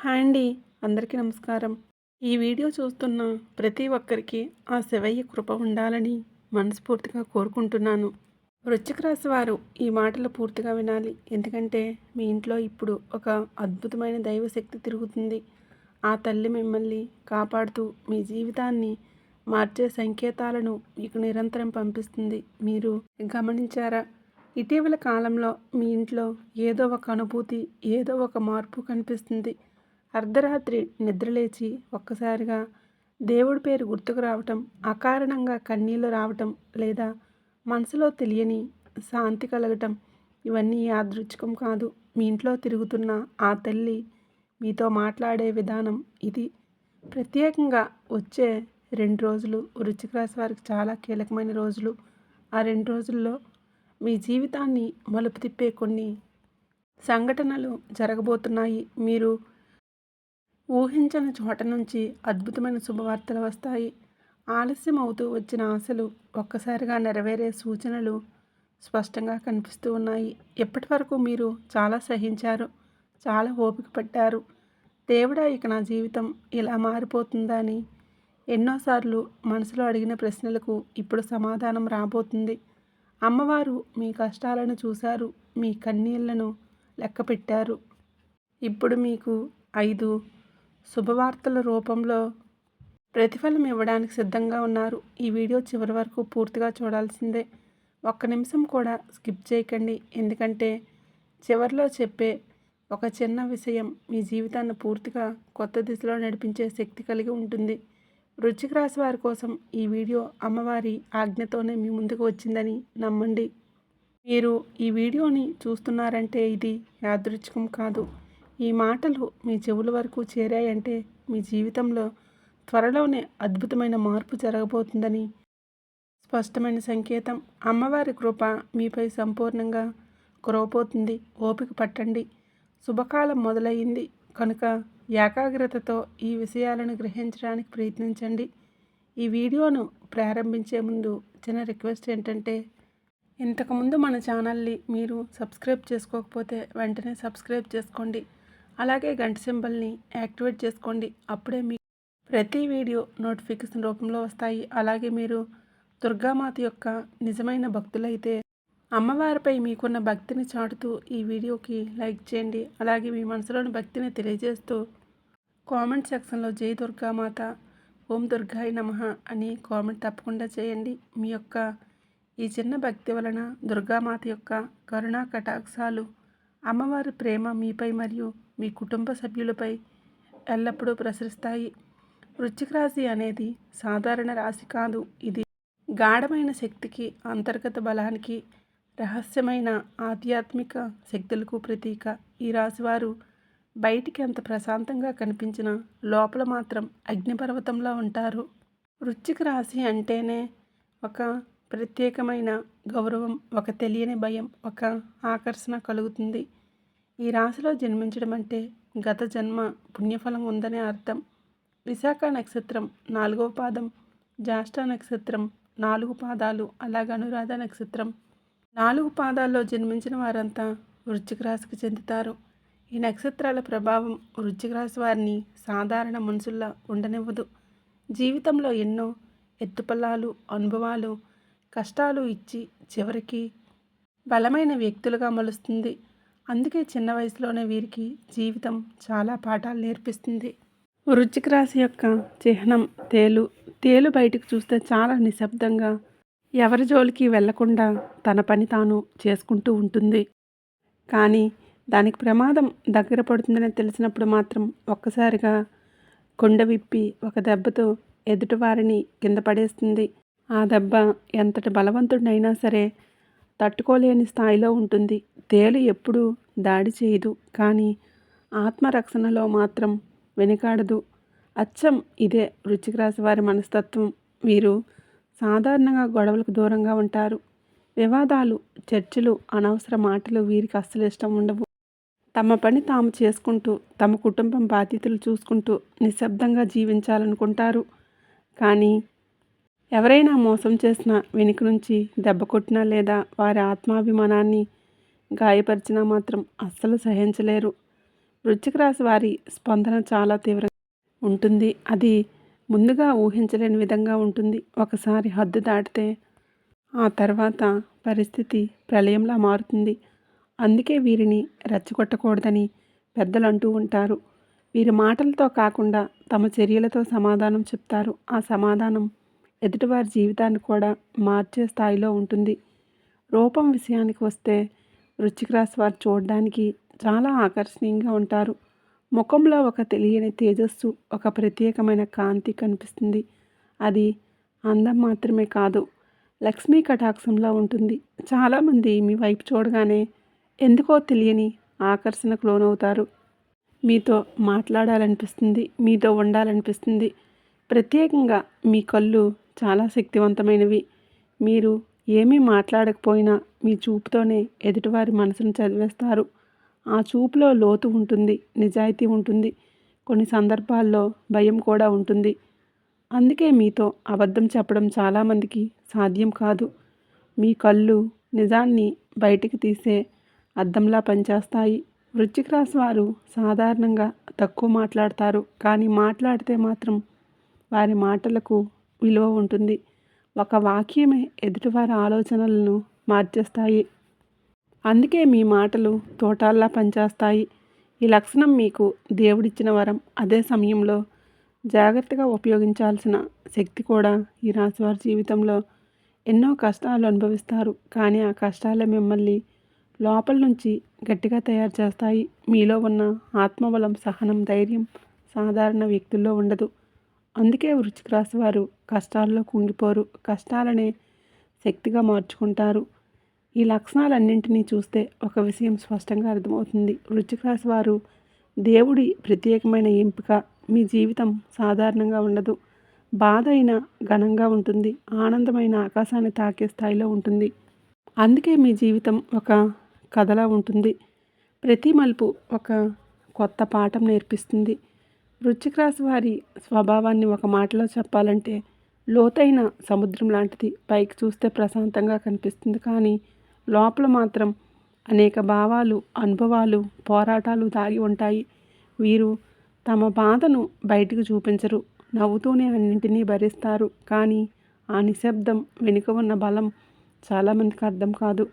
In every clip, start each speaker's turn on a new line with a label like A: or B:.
A: Hi అండి. అందరికీ నమస్కారం. ఈ వీడియో చూస్తున్న ప్రతి ఒక్కరికి ఆ శివయ్య కృప ఉండాలని మనస్ఫూర్తిగా కోరుకుంటున్నాను. వృశ్చిక రాశి వారు ఈ మాటలు పూర్తిగా వినాలి. ఎందుకంటే మీ ఇంట్లో ఇప్పుడు ఒక అద్భుతమైన దైవశక్తి తిరుగుతుంది. ఆ తల్లి మిమ్మల్ని కాపాడుతూ మీ జీవితాన్ని మార్చే సంకేతాలను మీకు నిరంతరం పంపిస్తుంది. మీరు గమనించారా? ఇటీవల కాలంలో మీ ఇంట్లో ఏదో ఒక అనుభూతి, ఏదో ఒక మార్పు కనిపిస్తుంది. అర్ధరాత్రి నిద్రలేచి ఒక్కసారిగా దేవుడి పేరు గుర్తుకు రావటం, అకారణంగా కన్నీళ్లు రావటం, లేదా మనసులో తెలియని శాంతి కలగటం, ఇవన్నీ యాదృచ్ఛికం కాదు. మీ ఇంట్లో తిరుగుతున్న ఆ తల్లి మీతో మాట్లాడే విధానం ఇది. ప్రత్యేకంగా వచ్చే 2 రోజులు వృశ్చిక రాశి వారికి చాలా కీలకమైన రోజులు. ఆ 2 రోజుల్లో మీ జీవితాన్ని మలుపు తిప్పే కొన్ని సంఘటనలు జరగబోతున్నాయి. మీరు ఊహించని చోట నుంచి అద్భుతమైన శుభవార్తలు వస్తాయి. ఆలస్యం అవుతూ వచ్చిన ఆశలు ఒక్కసారిగా నెరవేరే సూచనలు స్పష్టంగా కనిపిస్తూ ఉన్నాయి. ఎప్పటి వరకు మీరు చాలా సహించారు, చాలా ఓపిక పట్టారు. దేవుడా, ఇక నా జీవితం ఇలా మారిపోతుందా అని ఎన్నోసార్లు మనసులో అడిగిన ప్రశ్నలకు ఇప్పుడు సమాధానం రాబోతుంది. అమ్మవారు మీ కష్టాలను చూశారు, మీ కన్నీళ్లను లెక్క పెట్టారు. ఇప్పుడు మీకు 5 శుభవార్తల రూపంలో ప్రతిఫలం ఇవ్వడానికి సిద్ధంగా ఉన్నారు. ఈ వీడియో చివరి వరకు పూర్తిగా చూడాల్సిందే. ఒక్క నిమిషం కూడా స్కిప్ చేయకండి. ఎందుకంటే చివరిలో చెప్పే ఒక చిన్న విషయం మీ జీవితాన్ని పూర్తిగా కొత్త దిశలో నడిపించే శక్తి కలిగి ఉంటుంది. వృశ్చిక రాశి వారి కోసం ఈ వీడియో అమ్మవారి ఆజ్ఞతోనే మీ ముందుకు వచ్చిందని నమ్మండి. మీరు ఈ వీడియోని చూస్తున్నారంటే ఇది యాదృచ్ఛికం కాదు. ఈ మాటలు మీ చెవుల వరకు చేరాయంటే మీ జీవితంలో త్వరలోనే అద్భుతమైన మార్పు జరగబోతుందని స్పష్టమైన సంకేతం. అమ్మవారి కృప మీపై సంపూర్ణంగా కురవబోతుంది. ఓపిక పట్టండి. శుభకాలం మొదలయ్యింది కనుక ఏకాగ్రతతో ఈ విషయాలను గ్రహించడానికి ప్రయత్నించండి. ఈ వీడియోను ప్రారంభించే ముందు చిన్న రిక్వెస్ట్ ఏంటంటే, ఇంతకుముందు మన ఛానల్ని మీరు సబ్స్క్రైబ్ చేసుకోకపోతే వెంటనే సబ్స్క్రైబ్ చేసుకోండి. అలాగే గంట సింబల్ని యాక్టివేట్ చేసుకోండి. అప్పుడే మీకు ప్రతి వీడియో నోటిఫికేషన్ రూపంలో వస్తాయి. అలాగే మీరు దుర్గామాత యొక్క నిజమైన భక్తులైతే అమ్మవారిపై మీకున్న భక్తిని చాటుతూ ఈ వీడియోకి లైక్ చేయండి. అలాగే మీ మనసులోని భక్తిని తెలియజేస్తూ కామెంట్ సెక్షన్లో జై దుర్గామాత, ఓం దుర్గాయ నమః అని కామెంట్ తప్పకుండా చేయండి. మీ యొక్క ఈ చిన్న భక్తి వలన దుర్గామాత యొక్క కరుణా కటాక్షాలు, అమ్మవారి ప్రేమ మీపై మరియు మీ కుటుంబ సభ్యులపై ఎల్లప్పుడూ ప్రసరిస్తాయి. వృశ్చిక రాశి అనేది సాధారణ రాశి కాదు. ఇది గాఢమైన శక్తికి, అంతర్గత బలానికి, రహస్యమైన ఆధ్యాత్మిక శక్తులకు ప్రతీక. ఈ రాశివారు బయటికి ఎంత ప్రశాంతంగా కనిపించినా లోపల మాత్రం అగ్నిపర్వతంలో ఉంటారు. వృశ్చిక రాశి అంటేనే ఒక ప్రత్యేకమైన గౌరవం, ఒక తెలియని భయం, ఒక ఆకర్షణ కలుగుతుంది. ఈ రాశిలో జన్మించడం అంటే గత జన్మ పుణ్యఫలం ఉందనే అర్థం. విశాఖ నక్షత్రం 4వ పాదం, జ్యేష్ఠ నక్షత్రం 4 పాదాలు, అలాగే అనురాధ నక్షత్రం 4 పాదాల్లో జన్మించిన వారంతా వృశ్చిక రాశికి చెందుతారు. ఈ నక్షత్రాల ప్రభావం వృశ్చిక రాశి వారిని సాధారణ మనుషుల్లా ఉండనివ్వదు. జీవితంలో ఎన్నో ఎత్తుపల్లాలు, అనుభవాలు, కష్టాలు ఇచ్చి చివరికి బలమైన వ్యక్తులుగా మలుస్తుంది. అందుకే చిన్న వయసులోనే వీరికి జీవితం చాలా పాఠాలు నేర్పిస్తుంది. వృశ్చిక రాశి యొక్క చిహ్నం తేలు. తేలు బయటకు చూస్తే చాలా నిశ్శబ్దంగా, ఎవరి జోలికి వెళ్లకుండా తన పని తాను చేసుకుంటూ ఉంటుంది. కానీ దానికి ప్రమాదం దగ్గర పడుతుందని తెలిసినప్పుడు మాత్రం ఒక్కసారిగా కొండ విప్పి ఒక దెబ్బతో ఎదుటివారిని కింద పడేస్తుంది. ఆ దెబ్బ ఎంతటి బలవంతుడినైనా సరే తట్టుకోలేని స్థాయిలో ఉంటుంది. తేలు ఎప్పుడూ దాడి చేయదు, కానీ ఆత్మరక్షణలో మాత్రం వెనుకాడదు. అచ్చం ఇదే వృశ్చిక రాశి వారి మనస్తత్వం. వీరు సాధారణంగా గొడవలకు దూరంగా ఉంటారు. వివాదాలు, చర్చలు, అనవసర మాటలు వీరికి అస్సలు ఇష్టం ఉండవు. తమ పని తాము చేసుకుంటూ, తమ కుటుంబం బాధ్యతలు చూసుకుంటూ నిశ్శబ్దంగా జీవించాలనుకుంటారు. కానీ ఎవరైనా మోసం చేసినా, వెనుక నుంచి దెబ్బ కొట్టినా, లేదా వారి ఆత్మాభిమానాన్ని గాయపరిచినా మాత్రం అస్సలు సహించలేరు. వృశ్చిక రాశి వారి స్పందన చాలా తీవ్రంగా ఉంటుంది. అది ముందుగా ఊహించలేని విధంగా ఉంటుంది. ఒకసారి హద్దు దాటితే ఆ తర్వాత పరిస్థితి ప్రళయంలా మారుతుంది. అందుకే వీరిని రెచ్చగొట్టకూడదని పెద్దలు అంటూ ఉంటారు. వీరి మాటలతో కాకుండా తమ చర్యలతో సమాధానం చెప్తారు. ఆ సమాధానం ఎదుటివారి జీవితాన్ని కూడా మార్చే స్థాయిలో ఉంటుంది. రూపం విషయానికి వస్తే వృశ్చిక రాశి వారు చూడడానికి చాలా ఆకర్షణీయంగా ఉంటారు. ముఖంలో ఒక తెలియని తేజస్సు, ఒక ప్రత్యేకమైన కాంతి కనిపిస్తుంది. అది అందం మాత్రమే కాదు, లక్ష్మీ కటాక్షంలా ఉంటుంది. చాలామంది మీ వైపు చూడగానే ఎందుకో తెలియని ఆకర్షణకు లోనవుతారు. మీతో మాట్లాడాలనిపిస్తుంది, మీతో ఉండాలనిపిస్తుంది. ప్రత్యేకంగా మీ కళ్ళు చాలా శక్తివంతమైనవి. మీరు ఏమీ మాట్లాడకపోయినా మీ చూపుతోనే ఎదుటివారి మనసును చదివేస్తారు. ఆ చూపులో లోతు ఉంటుంది, నిజాయితీ ఉంటుంది, కొన్ని సందర్భాల్లో భయం కూడా ఉంటుంది. అందుకే మీతో అబద్ధం చెప్పడం చాలామందికి సాధ్యం కాదు. మీ కళ్ళు నిజాన్ని బయటికి తీసే అద్దంలా పనిచేస్తాయి. వృశ్చిక రాశి వారు సాధారణంగా తక్కువ మాట్లాడతారు, కానీ మాట్లాడితే మాత్రం వారి మాటలకు విలువ ఉంటుంది. ఒక వాక్యమే ఎదుటివారి ఆలోచనలను మార్చేస్తాయి. అందుకే మీ మాటలు తోటాల్లా పనిచేస్తాయి. ఈ లక్షణం మీకు దేవుడిచ్చిన వరం. అదే సమయంలో జాగ్రత్తగా ఉపయోగించాల్సిన శక్తి కూడా. ఈ రాశివారి జీవితంలో ఎన్నో కష్టాలు అనుభవిస్తారు, కానీ ఆ కష్టాలే మిమ్మల్ని లోపల నుంచి గట్టిగా తయారు చేస్తాయి. మీలో ఉన్న ఆత్మబలం, సహనం, ధైర్యం సాధారణ వ్యక్తుల్లో ఉండదు. అందుకే వృశ్చిక రాశి వారు కష్టాల్లో కుంగిపోరు, కష్టాలనే శక్తిగా మార్చుకుంటారు. ఈ లక్షణాలన్నింటినీ చూస్తే ఒక విషయం స్పష్టంగా అర్థమవుతుంది. వృశ్చిక రాశి వారు దేవుడి ప్రత్యేకమైన ఎంపిక. మీ జీవితం సాధారణంగా ఉండదు. బాధ అయినా ఘనంగా ఉంటుంది, ఆనందమైన ఆకాశాన్ని తాకే స్థాయిలో ఉంటుంది. అందుకే మీ జీవితం ఒక కథలా ఉంటుంది. ప్రతి మలుపు ఒక కొత్త పాఠం నేర్పిస్తుంది. వృశ్చిక రాశి వారి స్వభావాన్ని ఒక మాటలో చెప్పాలంటే లోతైన సముద్రం లాంటిది. పైకి చూస్తే ప్రశాంతంగా కనిపిస్తుంది, కానీ లోపల మాత్రం అనేక భావాలు, అనుభవాలు, పోరాటాలు దాగి ఉంటాయి. వీరు తమ బాధను బయటకు చూపించరు, నవ్వుతూనే అన్నింటినీ భరిస్తారు. కానీ ఆ నిశ్శబ్దం వెనుక ఉన్న బలం చాలామందికి అర్థం కాదు.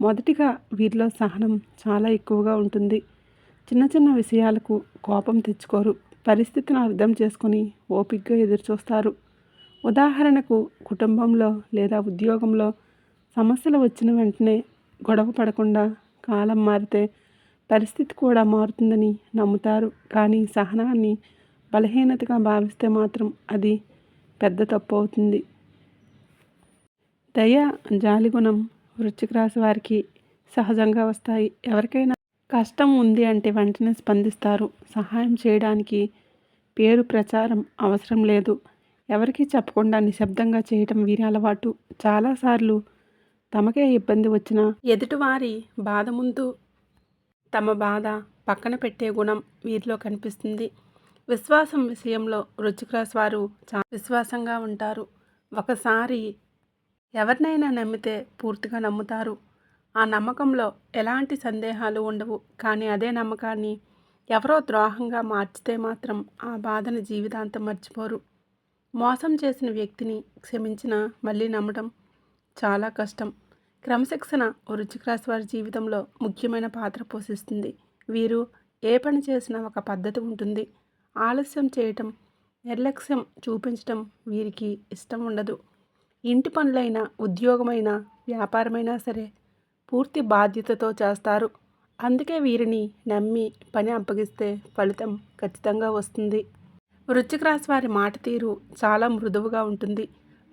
A: మొదటిగా వీరిలో సహనం చాలా ఎక్కువగా ఉంటుంది. చిన్న చిన్న విషయాలకు కోపం తెచ్చుకోరు. పరిస్థితిని అర్థం చేసుకొని ఓపికగా ఎదురుచూస్తారు. ఉదాహరణకు కుటుంబంలో లేదా ఉద్యోగంలో సమస్యలు వచ్చిన వెంటనే గొడవ పడకుండా కాలం మారితే పరిస్థితి కూడా మారుతుందని నమ్ముతారు. కానీ సహనాన్ని బలహీనతగా భావిస్తే మాత్రం అది పెద్ద తప్పు అవుతుంది. దయ, జాలిగుణం వృశ్చిక రాశి వారికి సహజంగా వస్తాయి. ఎవరికైనా కష్టం ఉంది అంటే వెంటనే స్పందిస్తారు. సహాయం చేయడానికి పేరు ప్రచారం అవసరం లేదు. ఎవరికీ చెప్పకుండా నిశ్శబ్దంగా చేయటం వీరి అలవాటు. చాలాసార్లు తమకే ఇబ్బంది వచ్చినా ఎదుటివారి బాధ ముందు తమ బాధ పక్కన పెట్టే గుణం వీరిలో కనిపిస్తుంది. విశ్వాసం విషయంలో వృశ్చిక రాశి వారు చాలా విశ్వాసంగా ఉంటారు. ఒకసారి ఎవరినైనా నమ్మితే పూర్తిగా నమ్ముతారు. ఆ నమ్మకంలో ఎలాంటి సందేహాలు ఉండవు. కానీ అదే నమ్మకాన్ని ఎవరో ద్రోహంగా మార్చితే మాత్రం ఆ బాధను జీవితాంతం మర్చిపోరు. మోసం చేసిన వ్యక్తిని క్షమించినా మళ్ళీ నమ్మడం చాలా కష్టం. క్రమశిక్షణ వృశ్చిక రాశి వారి జీవితంలో ముఖ్యమైన పాత్ర పోషిస్తుంది. వీరు ఏ పని చేసినా ఒక పద్ధతి ఉంటుంది. ఆలస్యం చేయటం, నిర్లక్ష్యం చూపించటం వీరికి ఇష్టం ఉండదు. ఇంటి పనులైనా, ఉద్యోగమైనా, వ్యాపారమైనా సరే పూర్తి బాధ్యతతో చేస్తారు. అందుకే వీరిని నమ్మి పని అప్పగిస్తే ఫలితం ఖచ్చితంగా వస్తుంది. వృశ్చిక రాశి వారి మాట తీరు చాలా మృదువుగా ఉంటుంది.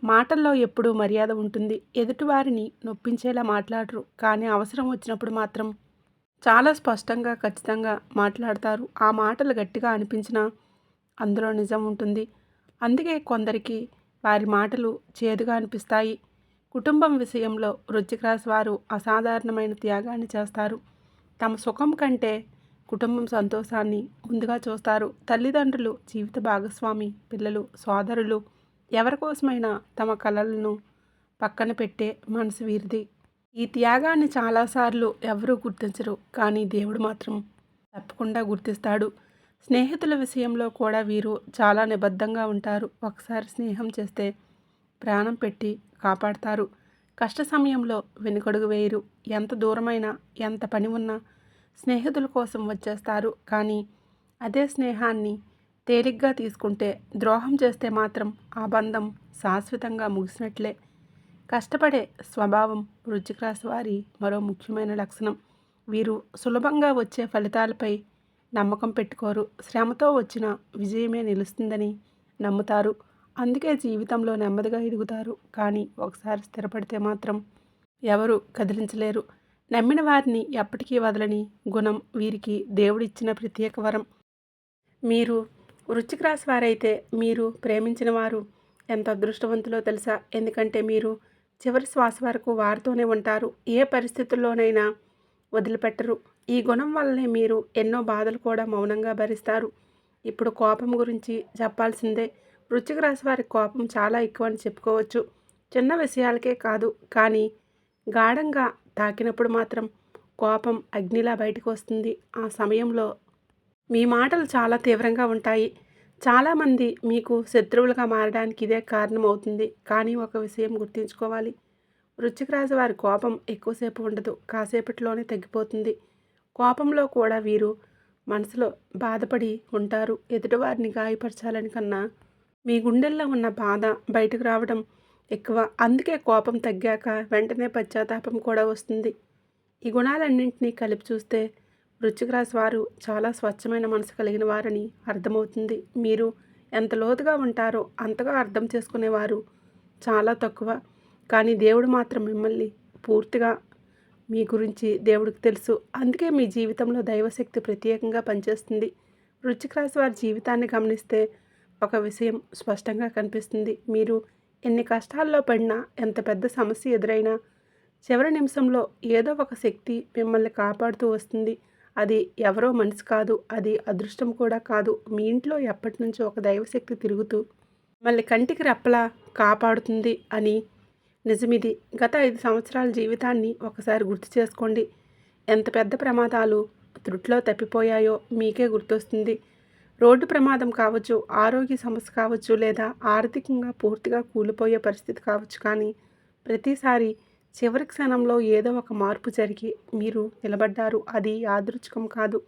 A: మాటల్లో ఎప్పుడూ మర్యాద ఉంటుంది. ఎదుటివారిని నొప్పించేలా మాట్లాడరు, కానీ అవసరం వచ్చినప్పుడు మాత్రం చాలా స్పష్టంగా, ఖచ్చితంగా మాట్లాడతారు. ఆ మాటలు గట్టిగా అనిపించినా అందులో నిజం ఉంటుంది. అందుకే కొందరికి వారి మాటలు చేదుగా అనిపిస్తాయి. కుటుంబం విషయంలో వృశ్చిక రాశి వారు అసాధారణమైన త్యాగాన్ని చేస్తారు. తమ సుఖం కంటే కుటుంబం సంతోషాన్ని ముందుగా చూస్తారు. తల్లిదండ్రులు, జీవిత భాగస్వామి, పిల్లలు, సోదరులు ఎవరికోసమైనా తమ కలలను పక్కన పెట్టే మనసు వీరిది. ఈ త్యాగాన్ని చాలాసార్లు ఎవరూ గుర్తించరు, కానీ దేవుడు మాత్రం తప్పకుండా గుర్తిస్తాడు. స్నేహితుల విషయంలో కూడా వీరు చాలా నిబద్ధంగా ఉంటారు. ఒకసారి స్నేహం చేస్తే ప్రాణం పెట్టి కాపాడతారు. కష్ట సమయంలో వెనుకడుగు వేయరు. ఎంత దూరమైనా, ఎంత పని ఉన్నా స్నేహితుల కోసం వచ్చేస్తారు. కానీ అదే స్నేహాన్ని తేలిగ్గా తీసుకుంటే, ద్రోహం చేస్తే మాత్రం ఆ బంధం శాశ్వతంగా ముగిసినట్లే. కష్టపడే స్వభావం వృశ్చిక రాశి వారి మరో ముఖ్యమైన లక్షణం. వీరు సులభంగా వచ్చే ఫలితాలపై నమ్మకం పెట్టుకోరు. శ్రమతో వచ్చిన విజయమే నిలుస్తుందని నమ్ముతారు. అందుకే జీవితంలో నెమ్మదిగా ఎదుగుతారు. కానీ ఒకసారి స్థిరపడితే మాత్రం ఎవరు కదిలించలేరు. నమ్మిన వారిని ఎప్పటికీ వదలని గుణం వీరికి దేవుడిచ్చిన ప్రత్యేక వరం. మీరు వృశ్చిక రాశి వారైతే మీరు ప్రేమించిన వారు ఎంత అదృష్టవంతులో తెలుసా? ఎందుకంటే మీరు చివరి శ్వాస వరకు వారితోనే ఉంటారు. ఏ పరిస్థితుల్లోనైనా వదిలిపెట్టరు. ఈ గుణం వల్లనే మీరు ఎన్నో బాధలు కూడా మౌనంగా భరిస్తారు. ఇప్పుడు కోపం గురించి చెప్పాల్సిందే. వృశ్చిక రాశి వారి కోపం చాలా ఎక్కువ అని చెప్పుకోవచ్చు. చిన్న విషయాలకే కాదు, కానీ గాఢంగా తాకినప్పుడు మాత్రం కోపం అగ్నిలా బయటకు వస్తుంది. ఆ సమయంలో మీ మాటలు చాలా తీవ్రంగా ఉంటాయి. చాలామంది మీకు శత్రువులుగా మారడానికి ఇదే కారణం అవుతుంది. కానీ ఒక విషయం గుర్తుంచుకోవాలి. వృశ్చిక రాశి వారి కోపం ఎక్కువసేపు ఉండదు. కాసేపట్లోనే తగ్గిపోతుంది. కోపంలో కూడా వీరు మనసులో బాధపడి ఉంటారు. ఎదుటివారిని గాయపరచాలని కన్నా మీ గుండెల్లో ఉన్న బాధ బయటకు రావడం ఎక్కువ. అందుకే కోపం తగ్గాక వెంటనే పశ్చాత్తాపం కూడా వస్తుంది. ఈ గుణాలన్నింటినీ కలిపి చూస్తే వృశ్చిక రాశి వారు చాలా స్వచ్ఛమైన మనసు కలిగిన వారని అర్థమవుతుంది. మీరు ఎంత లోతుగా ఉంటారో అంతగా అర్థం చేసుకునేవారు చాలా తక్కువ. కానీ దేవుడు మాత్రం మిమ్మల్ని పూర్తిగా మీ గురించి దేవుడికి తెలుసు. అందుకే మీ జీవితంలో దైవశక్తి ప్రత్యేకంగా పనిచేస్తుంది. వృశ్చిక రాశి వారి జీవితాన్ని గమనిస్తే ఒక విషయం స్పష్టంగా కనిపిస్తుంది. మీరు ఎన్ని కష్టాల్లో పడినా, ఎంత పెద్ద సమస్య ఎదురైనా చివరి నిమిషంలో ఏదో ఒక శక్తి మిమ్మల్ని కాపాడుతూ వస్తుంది. అది ఎవరో మనిషి కాదు, అది అదృష్టం కూడా కాదు. మీ ఇంట్లో ఎప్పటి నుంచో ఒక దైవశక్తి తిరుగుతూ మిమ్మల్ని కంటికి రెప్పలా కాపాడుతుంది అని నిజమిది. గత 5 సంవత్సరాల జీవితాన్ని ఒకసారి గుర్తు చేసుకోండి. ఎంత పెద్ద ప్రమాదాలు త్రుట్లో తప్పిపోయాయో మీకే గుర్తొస్తుంది. రోడ్డు ప్రమాదం కావచ్చు, ఆరోగ్య సమస్య కావచ్చు, లేదా ఆర్థికంగా పూర్తిగా కూలిపోయే పరిస్థితి కావచ్చు. కానీ ప్రతిసారి చివరి క్షణంలో ఏదో ఒక మార్పు జరిగి మీరు నిలబడ్డారు. అది యాదృచ్ఛికం కాదు,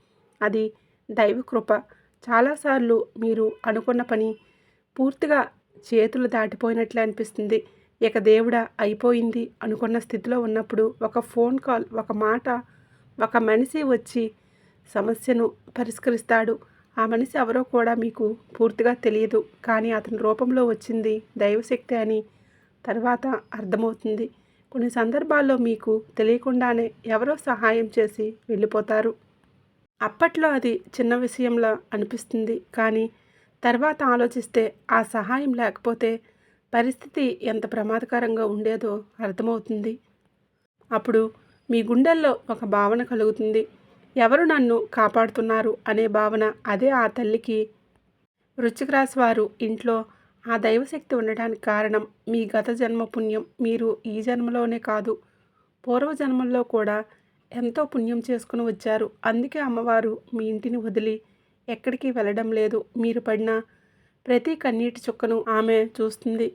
A: అది దైవ కృప. చాలాసార్లు మీరు అనుకున్న పని పూర్తిగా చేతులు దాటిపోయినట్లే అనిపిస్తుంది. ఇక దేవుడా అయిపోయింది అనుకున్న స్థితిలో ఉన్నప్పుడు ఒక ఫోన్ కాల్, ఒక మాట, ఒక మనిషి వచ్చి సమస్యను పరిష్కరిస్తాడు. ఆ మనిషి ఎవరో కూడా మీకు పూర్తిగా తెలియదు. కానీ అతని రూపంలో వచ్చింది దైవశక్తి అని తర్వాత అర్థమవుతుంది. కొన్ని సందర్భాల్లో మీకు తెలియకుండానే ఎవరో సహాయం చేసి వెళ్ళిపోతారు. అప్పట్లో అది చిన్న విషయంలా అనిపిస్తుంది. కానీ తర్వాత ఆలోచిస్తే ఆ సహాయం లేకపోతే పరిస్థితి ఎంత ప్రమాదకరంగా ఉండేదో అర్థమవుతుంది. అప్పుడు మీ గుండెల్లో ఒక భావన కలుగుతుంది. ఎవరు నన్ను కాపాడుతున్నారు అనే భావన. అదే ఆ తల్లికి వృశ్చిక రాశి వారు ఇంట్లో ఆ దైవశక్తి ఉండడానికి కారణం. మీ గత జన్మ పుణ్యం. మీరు ఈ జన్మలోనే కాదు, పూర్వజన్మల్లో కూడా ఎంతో పుణ్యం చేసుకుని వచ్చారు. అందుకే అమ్మవారు మీ ఇంటిని వదిలి ఎక్కడికి వెళ్ళడం లేదు. మీరు పడిన ప్రతి కన్నీటి చుక్కను ఆమె చూస్తుంది.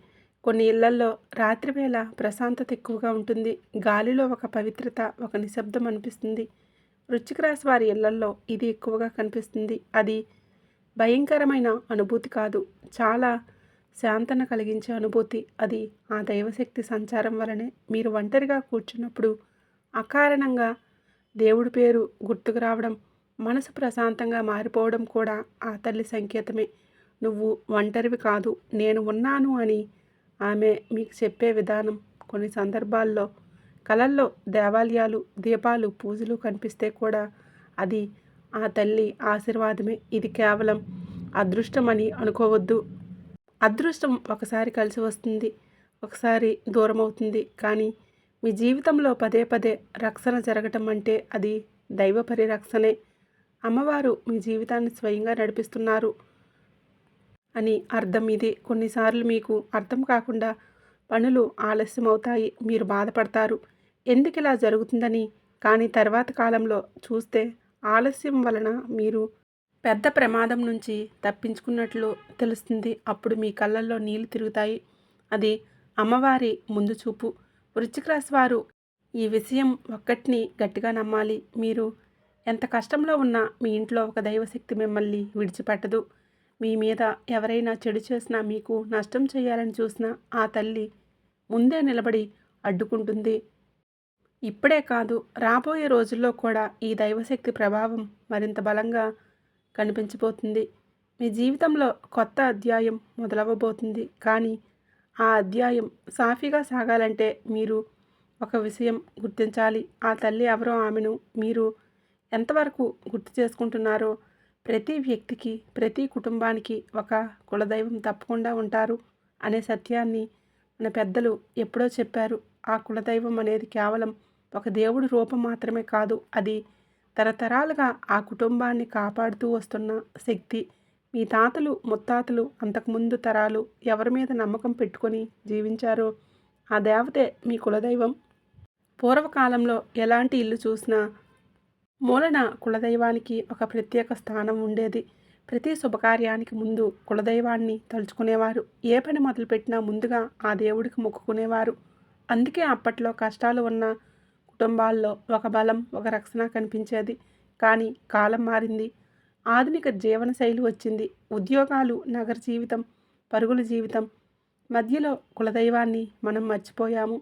A: కొన్ని ఇళ్లల్లో రాత్రివేళ ప్రశాంతత ఎక్కువగా ఉంటుంది. గాలిలో ఒక పవిత్రత, ఒక నిశ్శబ్దం అనిపిస్తుంది. వృశ్చిక రాశి వారి ఇళ్లల్లో ఇది ఎక్కువగా కనిపిస్తుంది. అది భయంకరమైన అనుభూతి కాదు, చాలా శాంతన కలిగించే అనుభూతి. అది ఆ దైవశక్తి సంచారం వలనే. మీరు ఒంటరిగా కూర్చున్నప్పుడు అకారణంగా దేవుడి పేరు గుర్తుకు రావడం, మనసు ప్రశాంతంగా మారిపోవడం కూడా ఆ తల్లి సంకేతమే. నువ్వు ఒంటరివి కాదు, నేను ఉన్నాను అని ఆమె మీకు చెప్పే విధానం. కొన్ని సందర్భాల్లో కలల్లో దేవాలయాలు, దీపాలు, పూజలు కనిపిస్తే కూడా అది ఆ తల్లి ఆశీర్వాదమే. ఇది కేవలం అదృష్టం అని అనుకోవద్దు. అదృష్టం ఒకసారి కలిసి వస్తుంది, ఒకసారి దూరం అవుతుంది. కానీ మీ జీవితంలో పదే పదే రక్షణ జరగటం అంటే అది దైవ పరిరక్షణే. అమ్మవారు మీ జీవితాన్ని స్వయంగా నడిపిస్తున్నారు అని అర్థం. ఇది కొన్నిసార్లు మీకు అర్థం కాకుండా పనులు ఆలస్యం అవుతాయి. మీరు బాధపడతారు, ఎందుకు ఇలా జరుగుతుందని. కానీ తర్వాత కాలంలో చూస్తే ఆలస్యం వలన మీరు పెద్ద ప్రమాదం నుంచి తప్పించుకున్నట్లు తెలుస్తుంది. అప్పుడు మీ కళ్ళల్లో నీళ్లు తిరుగుతాయి. అది అమ్మవారి ముందు చూపు. వృశ్చిక రాశి వారు ఈ విషయం ఒక్కటిని గట్టిగా నమ్మాలి. మీరు ఎంత కష్టంలో ఉన్నా మీ ఇంట్లో ఒక దైవశక్తి మిమ్మల్ని విడిచిపెట్టదు. మీ మీద ఎవరైనా చెడు చేసినా, మీకు నష్టం చేయాలని చూసినా ఆ తల్లి ముందే నిలబడి అడ్డుకుంటుంది. ఇప్పుడే కాదు, రాబోయే రోజుల్లో కూడా ఈ దైవశక్తి ప్రభావం మరింత బలంగా కనిపించబోతుంది. మీ జీవితంలో కొత్త అధ్యాయం మొదలవ్వబోతుంది. కానీ ఆ అధ్యాయం సాఫీగా సాగాలంటే మీరు ఒక విషయం గుర్తించాలి. ఆ తల్లి ఎవరో, ఆమెను మీరు ఎంతవరకు గుర్తు చేసుకుంటున్నారో. ప్రతి వ్యక్తికి, ప్రతి కుటుంబానికి ఒక కులదైవం తప్పకుండా ఉంటారు అనే సత్యాన్ని మన పెద్దలు ఎప్పుడో చెప్పారు. ఆ కులదైవం అనేది కేవలం ఒక దేవుడి రూపం మాత్రమే కాదు, అది తరతరాలుగా ఆ కుటుంబాన్ని కాపాడుతూ వస్తున్న శక్తి. మీ తాతలు, ముత్తాతలు, అంతకుముందు తరాలు ఎవరి మీద నమ్మకం పెట్టుకొని జీవించారో ఆ దేవతే మీ కులదైవం. పూర్వకాలంలో ఎలాంటి ఇల్లు చూసినా మూలన కులదైవానికి ఒక ప్రత్యేక స్థానం ఉండేది. ప్రతి శుభకార్యానికి ముందు కులదైవాన్ని తలుచుకునేవారు. ఏ పని మొదలుపెట్టినా ముందుగా ఆ దేవుడికి మొక్కుకునేవారు. అందుకే అప్పట్లో కష్టాలు ఉన్న కుటుంబాల్లో ఒక బలం, ఒక రక్షణ కనిపించేది. కానీ కాలం మారింది. ఆధునిక జీవనశైలి వచ్చింది. ఉద్యోగాలు, నగర జీవితం, పరుగుల జీవితం మధ్యలో కులదైవాన్ని మనం మర్చిపోయాము.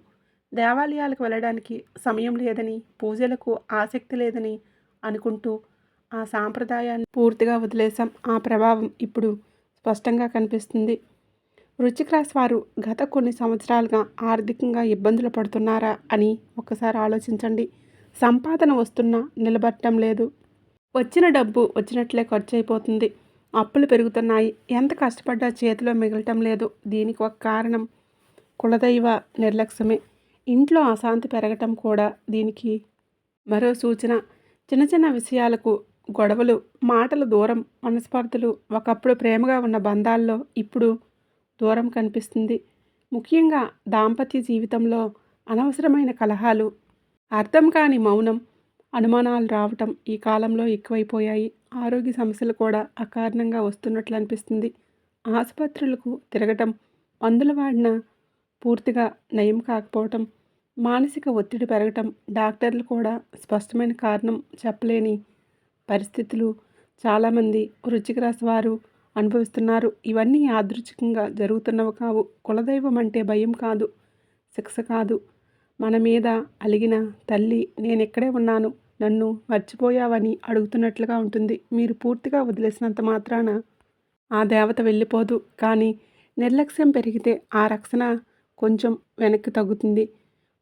A: దేవాలయాలకు వెళ్ళడానికి సమయం లేదని, పూజలకు ఆసక్తి లేదని అనుకుంటూ ఆ సాంప్రదాయాన్ని పూర్తిగా వదిలేసాం. ఆ ప్రభావం ఇప్పుడు స్పష్టంగా కనిపిస్తుంది. వృశ్చిక రాశి వారు గత కొన్ని సంవత్సరాలుగా ఆర్థికంగా ఇబ్బందులు పడుతున్నారా అని ఒక్కసారి ఆలోచించండి. సంపాదన వస్తున్నా నిలబడటం లేదు. వచ్చిన డబ్బు వచ్చినట్లే ఖర్చు అయిపోతుంది. అప్పులు పెరుగుతున్నాయి. ఎంత కష్టపడ్డా చేతిలో మిగలటం లేదు. దీనికి ఒక కారణం కులదైవ నిర్లక్ష్యమే. ఇంట్లో అశాంతి పెరగటం కూడా దీనికి మరో సూచన. చిన్న చిన్న విషయాలకు గొడవలు, మాటల దూరం, మనస్పర్ధలు. ఒకప్పుడు ప్రేమగా ఉన్న బంధాల్లో ఇప్పుడు దూరం కనిపిస్తుంది. ముఖ్యంగా దాంపత్య జీవితంలో అనవసరమైన కలహాలు, అర్థం కాని మౌనం, అనుమానాలు రావటం ఈ కాలంలో ఎక్కువైపోయాయి. ఆరోగ్య సమస్యలు కూడా అకారణంగా వస్తున్నట్లు అనిపిస్తుంది. ఆసుపత్రులకు తిరగటం, మందులు వాడినా పూర్తిగా నయం కాకపోవటం, మానసిక ఒత్తిడి పెరగటం, డాక్టర్లు కూడా స్పష్టమైన కారణం చెప్పలేని పరిస్థితులు చాలామంది వృశ్చిక రాశి వారు అనుభవిస్తున్నారు. ఇవన్నీ యాదృచ్ఛికంగా జరుగుతున్నవి కావు. కులదైవం అంటే భయం కాదు, శిక్ష కాదు. మన మీద అలిగిన తల్లి నేనెక్కడే ఉన్నాను, నన్ను మర్చిపోయావని అడుగుతున్నట్లుగా ఉంటుంది. మీరు పూర్తిగా వదిలేసినంత మాత్రాన ఆ దేవత వెళ్ళిపోదు. కానీ నిర్లక్ష్యం పెరిగితే ఆ రక్షణ కొంచెం వెనక్కి తగ్గుతుంది.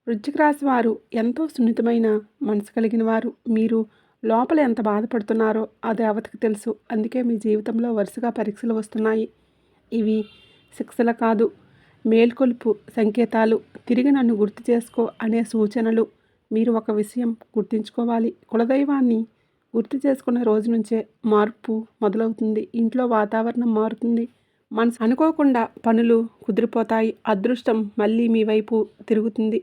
A: వృశ్చిక రాశి వారు ఎంతో సున్నితమైన మనసు కలిగిన వారు. మీరు లోపల ఎంత బాధపడుతున్నారో ఆ దేవతకు తెలుసు. అందుకే మీ జీవితంలో వరుసగా పరీక్షలు వస్తున్నాయి. ఇవి శిక్షలు కాదు, మేల్కొలుపు సంకేతాలు. తిరిగి నన్ను గుర్తు చేసుకో అనే సూచనలు. మీరు ఒక విషయం గుర్తుంచుకోవాలి. కులదైవాన్ని గుర్తు చేసుకున్న రోజు నుంచే మార్పు మొదలవుతుంది. ఇంట్లో వాతావరణం మారుతుంది. మనసు అనుకోకుండా పనులు కుదిరిపోతాయి. అదృష్టం మళ్ళీ మీ వైపు తిరుగుతుంది.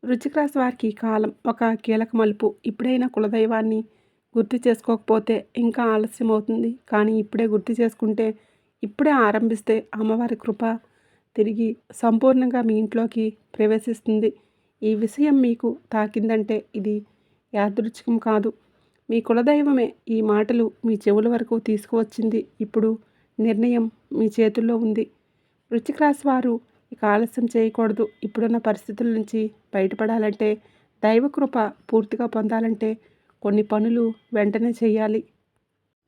A: వృశ్చిక రాశి వారికి కాలం ఒక కీలక మలుపు. ఇప్పుడైనా కులదైవాన్ని గుర్తు చేసుకోకపోతే ఇంకా ఆలస్యం అవుతుంది. కానీ ఇప్పుడే గుర్తు చేసుకుంటే, ఇప్పుడే ఆరంభిస్తే అమ్మవారి కృప తిరిగి సంపూర్ణంగా మీ ఇంట్లోకి ప్రవేశిస్తుంది. ఈ విషయం మీకు తాకిందంటే ఇది యాదృచ్ఛికం కాదు. మీ కులదైవమే ఈ మాటలు మీ చెవుల వరకు తీసుకువచ్చింది. ఇప్పుడు నిర్ణయం మీ చేతుల్లో ఉంది. వృశ్చిక రాశి వారు ఇక ఆలస్యం చేయకూడదు. ఇప్పుడున్న పరిస్థితుల నుంచి బయటపడాలంటే, దైవకృప పూర్తిగా పొందాలంటే కొన్ని పనులు వెంటనే చేయాలి.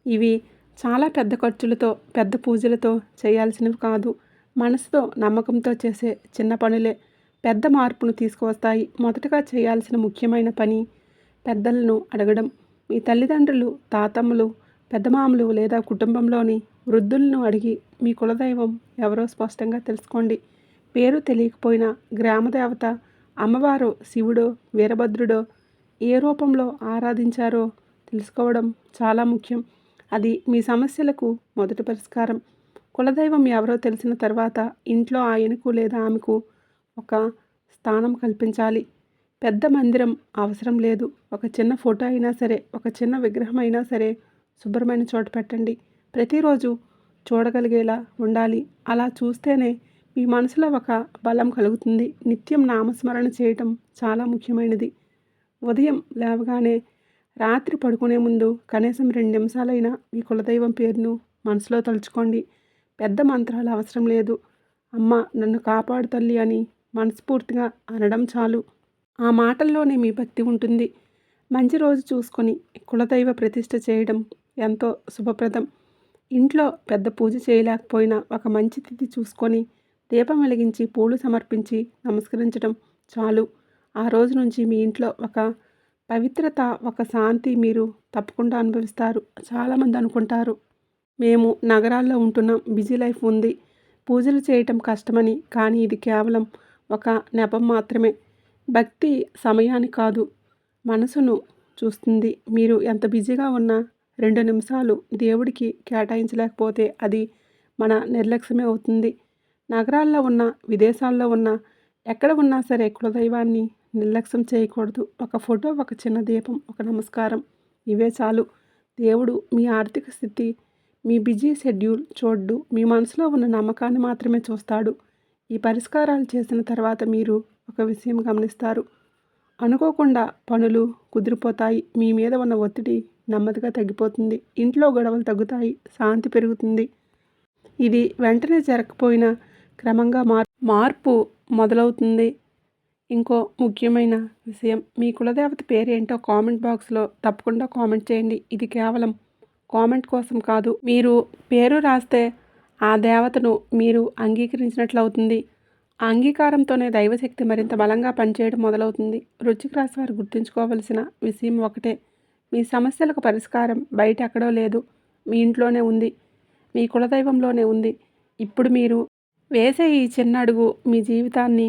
A: ఇవి చాలా పెద్ద ఖర్చులతో, పెద్ద పూజలతో చేయాల్సినవి కాదు. మనసుతో, నమ్మకంతో చేసే చిన్న పనులే పెద్ద మార్పును తీసుకువస్తాయి. మొదటగా చేయాల్సిన ముఖ్యమైన పని పెద్దలను అడగడం. మీ తల్లిదండ్రులు, తాతమ్మలు, పెద్దమామలు లేదా కుటుంబంలోని వృద్ధులను అడిగి మీ కులదైవం ఎవరో స్పష్టంగా తెలుసుకోండి. పేరు తెలియకపోయినా గ్రామదేవత, అమ్మవారో, శివుడో, వీరభద్రుడో ఏ రూపంలో ఆరాధించారో తెలుసుకోవడం చాలా ముఖ్యం. అది మీ సమస్యలకు మొదటి పరిష్కారం. కులదైవం ఎవరో తెలిసిన తర్వాత ఇంట్లో ఆయనకు లేదా ఆమెకు ఒక స్థానం కల్పించాలి. పెద్ద మందిరం అవసరం లేదు. ఒక చిన్న ఫోటో అయినా సరే, ఒక చిన్న విగ్రహం అయినా సరే శుభ్రమైన చోట పెట్టండి. ప్రతిరోజు చూడగలిగేలా ఉండాలి. అలా చూస్తేనే మీ మనసులో ఒక బలం కలుగుతుంది. నిత్యం నామస్మరణ చేయటం చాలా ముఖ్యమైనది. ఉదయం లేవగానే రాత్రి పడుకునే ముందు కనీసం 2 నిమిషాలైనా మీ కులదైవం పేరును మనసులో తలుచుకోండి. పెద్ద మంత్రాలు అవసరం లేదు. అమ్మ నన్ను కాపాడు తల్లి అని మనస్ఫూర్తిగా అనడం చాలు. ఆ మాటల్లోనే మీ భక్తి ఉంటుంది. మంచి రోజు చూసుకొని కులదైవ ప్రతిష్ఠ చేయడం ఎంతో శుభప్రదం. ఇంట్లో పెద్ద పూజ చేయలేకపోయినా ఒక మంచి తిథి చూసుకొని దీపం వెలిగించి పూలు సమర్పించి నమస్కరించడం చాలు. ఆ రోజు నుంచి మీ ఇంట్లో ఒక పవిత్రత, ఒక శాంతి మీరు తప్పకుండా అనుభవిస్తారు. చాలామంది అనుకుంటారు, మేము నగరాల్లో ఉంటున్నాం, బిజీ లైఫ్ ఉంది, పూజలు చేయటం కష్టమని. కానీ ఇది కేవలం ఒక నెపం మాత్రమే. భక్తి సమయాన్ని కాదు, మనసును చూస్తుంది. మీరు ఎంత బిజీగా ఉన్నా 2 నిమిషాలు దేవుడికి కేటాయించలేకపోతే అది మన నిర్లక్ష్యమే అవుతుంది. నగరాల్లో ఉన్న, విదేశాల్లో ఉన్న, ఎక్కడ ఉన్నా సరే కులదైవాన్ని నిర్లక్ష్యం చేయకూడదు. ఒక ఫోటో, ఒక చిన్న దీపం, ఒక నమస్కారం ఇవే చాలు. దేవుడు మీ ఆర్థిక స్థితి, మీ బిజీ షెడ్యూల్ చూడ్డు. మీ మనసులో ఉన్న నమ్మకాన్ని మాత్రమే చూస్తాడు. ఈ పరిష్కారాలు చేసిన తర్వాత మీరు ఒక విషయం గమనిస్తారు. అనుకోకుండా పనులు కుదిరిపోతాయి. మీ మీద ఉన్న ఒత్తిడి నెమ్మదిగా తగ్గిపోతుంది. ఇంట్లో గొడవలు తగ్గుతాయి. శాంతి పెరుగుతుంది. ఇది వెంటనే జరగకపోయినా క్రమంగా మార్పు మొదలవుతుంది. ఇంకో ముఖ్యమైన విషయం, మీ కులదేవత పేరేంటో కామెంట్ బాక్స్లో తప్పకుండా కామెంట్ చేయండి. ఇది కేవలం కామెంట్ కోసం కాదు. మీరు పేరు రాస్తే ఆ దేవతను మీరు అంగీకరించినట్లు అవుతుంది. ఆ అంగీకారంతోనే దైవశక్తి మరింత బలంగా పనిచేయడం మొదలవుతుంది. వృశ్చిక రాశి వారు గుర్తుంచుకోవలసిన విషయం ఒకటే, మీ సమస్యలకు పరిష్కారం బయట ఎక్కడో లేదు, మీ ఇంట్లోనే ఉంది, మీ కులదైవంలోనే ఉంది. ఇప్పుడు మీరు వేసే ఈ చిన్న అడుగు మీ జీవితాన్ని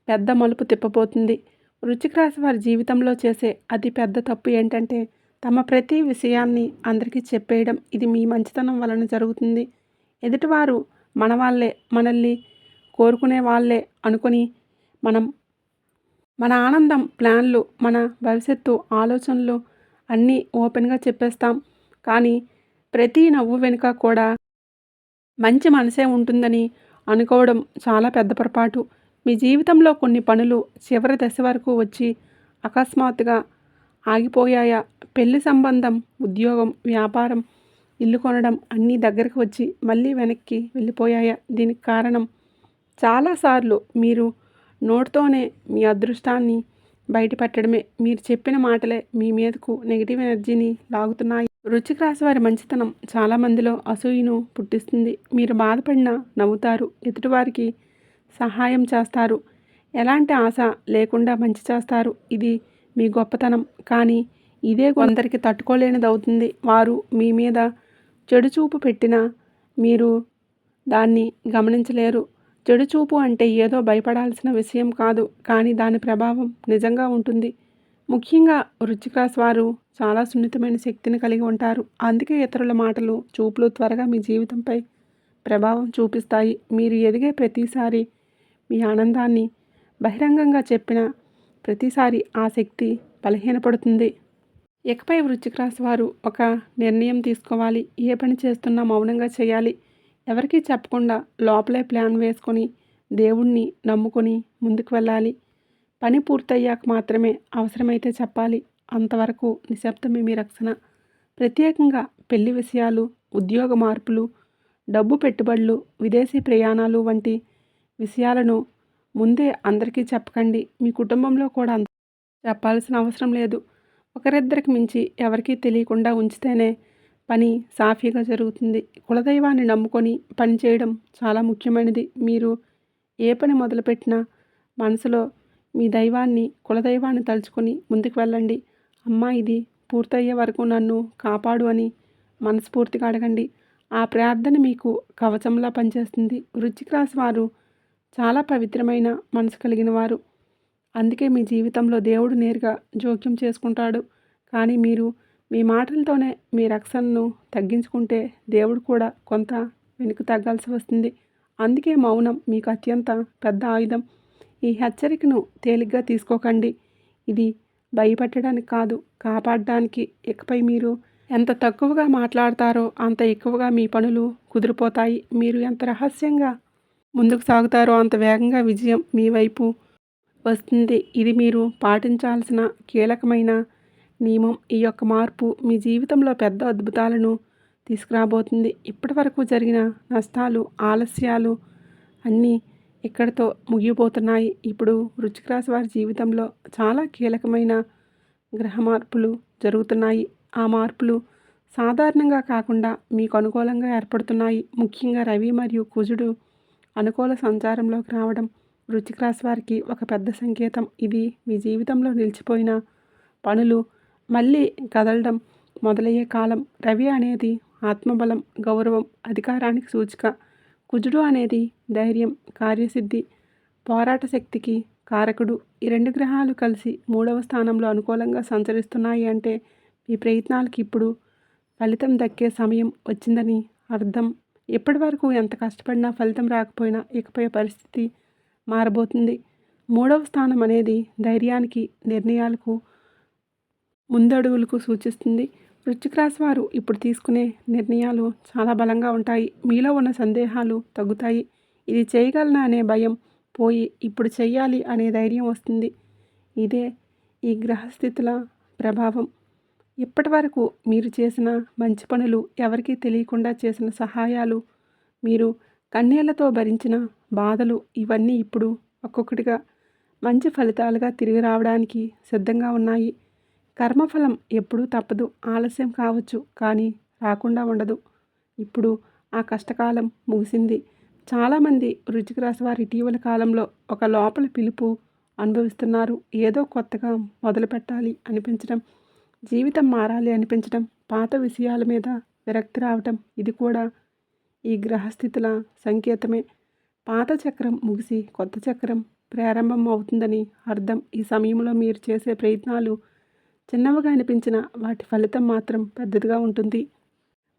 A: పెద్ద మలుపు తిప్పబోతుంది. వృశ్చిక రాశి వారి జీవితంలో చేసే అతి పెద్ద తప్పు ఏంటంటే తమ ప్రతి విషయాన్ని అందరికీ చెప్పేయడం. ఇది మీ మంచితనం వలన జరుగుతుంది. ఎదుటివారు మన వాళ్ళే, మనల్ని కోరుకునే వాళ్ళే అనుకొని మన ఆనందం, ప్లాన్లు, మన భవిష్యత్తు ఆలోచనలు అన్నీ ఓపెన్గా చెప్పేస్తాం. కానీ ప్రతి నవ్వు వెనుక కూడా మంచి మనసే ఉంటుందని అనుకోవడం చాలా పెద్ద పొరపాటు. మీ జీవితంలో కొన్ని పనులు చివరి దశ వరకు వచ్చి అకస్మాత్తుగా ఆగిపోయాయా? పెళ్లి సంబంధం, ఉద్యోగం, వ్యాపారం, ఇల్లు కొనడం అన్నీ దగ్గరకు వచ్చి మళ్ళీ వెనక్కి వెళ్ళిపోయాయా? దీనికి కారణం చాలాసార్లు మీరు నోటితోనే మీ అదృష్టాన్ని బయటపెట్టడమే. మీరు చెప్పిన మాటలే మీ మీదకు నెగిటివ్ ఎనర్జీని లాగుతున్నాయి. వృశ్చిక రాశి వారి మంచితనం చాలామందిలో అసూయను పుట్టిస్తుంది. మీరు బాధపడినా నవ్వుతారు, ఎదుటివారికి సహాయం చేస్తారు, ఎలాంటి ఆశ లేకుండా మంచి చేస్తారు. ఇది మీ గొప్పతనం. కానీ ఇదే కొందరికి తట్టుకోలేనిది అవుతుంది. వారు మీ మీద చెడు చూపు పెట్టినా మీరు దాన్ని గమనించలేరు. చెడు చూపు అంటే ఏదో భయపడాల్సిన విషయం కాదు, కానీ దాని ప్రభావం నిజంగా ఉంటుంది. ముఖ్యంగా వృశ్చిక రాశి వారు చాలా సున్నితమైన శక్తిని కలిగి ఉంటారు. అందుకే ఇతరుల మాటలు, చూపులు త్వరగా మీ జీవితంపై ప్రభావం చూపిస్తాయి. మీరు ఎదిగే ప్రతిసారి, మీ ఆనందాన్ని బహిరంగంగా చెప్పిన ప్రతిసారి ఆ శక్తి బలహీనపడుతుంది. ఇకపై వృశ్చిక రాశి వారు ఒక నిర్ణయం తీసుకోవాలి. ఏ పని చేస్తున్నా మౌనంగా చేయాలి. ఎవరికీ చెప్పకుండా లోపలే ప్లాన్ వేసుకొని దేవుణ్ణి నమ్ముకొని ముందుకు వెళ్ళాలి. పని పూర్తయ్యాక మాత్రమే అవసరమైతే చెప్పాలి. అంతవరకు నిశ్శబ్దమే మీ రక్షణ. ప్రత్యేకంగా పెళ్లి విషయాలు, ఉద్యోగ మార్పులు, డబ్బు పెట్టుబడులు, విదేశీ ప్రయాణాలు వంటి విషయాలను ముందే అందరికీ చెప్పకండి. మీ కుటుంబంలో కూడా చెప్పాల్సిన అవసరం లేదు. ఒకరిద్దరికి మించి ఎవరికీ తెలియకుండా ఉంచితేనే పని సాఫీగా జరుగుతుంది. కులదైవాన్ని నమ్ముకొని పని చేయడం చాలా ముఖ్యమైనది. మీరు ఏ పని మొదలుపెట్టినా మనసులో మీ దైవాన్ని, కులదైవాన్ని తలుచుకొని ముందుకు వెళ్ళండి. అమ్మ ఇది పూర్తయ్యే వరకు నన్ను కాపాడు అని మనస్ఫూర్తిగా అడగండి. ఆ ప్రార్థన మీకు కవచంలా పనిచేస్తుంది. వృశ్చిక రాశి వారు చాలా పవిత్రమైన మనసు కలిగిన వారు. అందుకే మీ జీవితంలో దేవుడు నేరుగా జోక్యం చేసుకుంటాడు. కానీ మీరు మీ మాటలతోనే మీ రక్షణను తగ్గించుకుంటే దేవుడు కూడా కొంత వెనుక తగ్గాల్సి వస్తుంది. అందుకే మౌనం మీకు అత్యంత పెద్ద ఆయుధం. ఈ హెచ్చరికను తేలిగ్గా తీసుకోకండి. ఇది భయపెట్టడానికి కాదు, కాపాడడానికి. ఇకపై మీరు ఎంత తక్కువగా మాట్లాడతారో అంత ఎక్కువగా మీ పనులు కుదిరిపోతాయి. మీరు ఎంత రహస్యంగా ముందుకు సాగుతారో అంత వేగంగా విజయం మీ వైపు వస్తుంది. ఇది మీరు పాటించాల్సిన కీలకమైన నియమం. ఈ యొక్క మార్పు మీ జీవితంలో పెద్ద అద్భుతాలను తీసుకురాబోతుంది. ఇప్పటివరకు జరిగిన నష్టాలు, ఆలస్యాలు అన్నీ ఇక్కడితో ముగియబోతున్నాయి. ఇప్పుడు వృశ్చిక రాశి వారి జీవితంలో చాలా కీలకమైన గ్రహ మార్పులు జరుగుతున్నాయి. ఆ మార్పులు సాధారణంగా కాకుండా మీకు అనుకూలంగా ఏర్పడుతున్నాయి. ముఖ్యంగా రవి మరియు కుజుడు అనుకూల సంచారంలోకి రావడం వృశ్చిక రాశి వారికి ఒక పెద్ద సంకేతం. ఇది మీ జీవితంలో నిలిచిపోయిన పనులు మళ్ళీ కదలడం మొదలయ్యే కాలం. రవి అనేది ఆత్మబలం, గౌరవం, అధికారానికి సూచిక. కుజుడు అనేది ధైర్యం, కార్యసిద్ధి, పోరాట శక్తికి కారకుడు. ఈ 2 గ్రహాలు కలిసి 3వ స్థానంలో అనుకూలంగా సంచరిస్తున్నాయి అంటే మీ ప్రయత్నాలకి ఇప్పుడు ఫలితం దక్కే సమయం వచ్చిందని అర్థం. ఇప్పటి వరకు ఎంత కష్టపడినా ఫలితం రాకపోయినా ఇకపై పరిస్థితి మారబోతుంది. 3వ స్థానం అనేది ధైర్యానికి, నిర్ణయాలకు, ముందడుగులకు సూచిస్తుంది. వృశ్చిక రాశి వారు ఇప్పుడు తీసుకునే నిర్ణయాలు చాలా బలంగా ఉంటాయి. మీలో ఉన్న సందేహాలు తగ్గుతాయి. ఇది చేయగలనా అనే భయం పోయి ఇప్పుడు చెయ్యాలి అనే ధైర్యం వస్తుంది. ఇదే ఈ గ్రహస్థితుల ప్రభావం. ఇప్పటి వరకు మీరు చేసిన మంచి పనులు, ఎవరికీ తెలియకుండా చేసిన సహాయాలు, మీరు కన్నీళ్లతో భరించిన బాధలు ఇవన్నీ ఇప్పుడు ఒక్కొక్కటిగా మంచి ఫలితాలుగా తిరిగి రావడానికి సిద్ధంగా ఉన్నాయి. కర్మఫలం ఎప్పుడూ తప్పదు. ఆలస్యం కావచ్చు, కానీ రాకుండా ఉండదు. ఇప్పుడు ఆ కష్టకాలం ముగిసింది. చాలామంది వృశ్చిక రాశి వారు ఇటీవల కాలంలో ఒక లోపల పిలుపు అనుభవిస్తున్నారు. ఏదో కొత్తగా మొదలు పెట్టాలి అనిపించడం, జీవితం మారాలి అనిపించడం, పాత విషయాల మీద విరక్తి రావటం ఇది కూడా ఈ గ్రహస్థితుల సంకేతమే. పాత చక్రం ముగిసి కొత్త చక్రం ప్రారంభం అవుతుందని అర్థం. ఈ సమయంలో మీరు చేసే ప్రయత్నాలు చిన్నవిగా అనిపించిన వాటి ఫలితం మాత్రం పెద్దదిగా ఉంటుంది.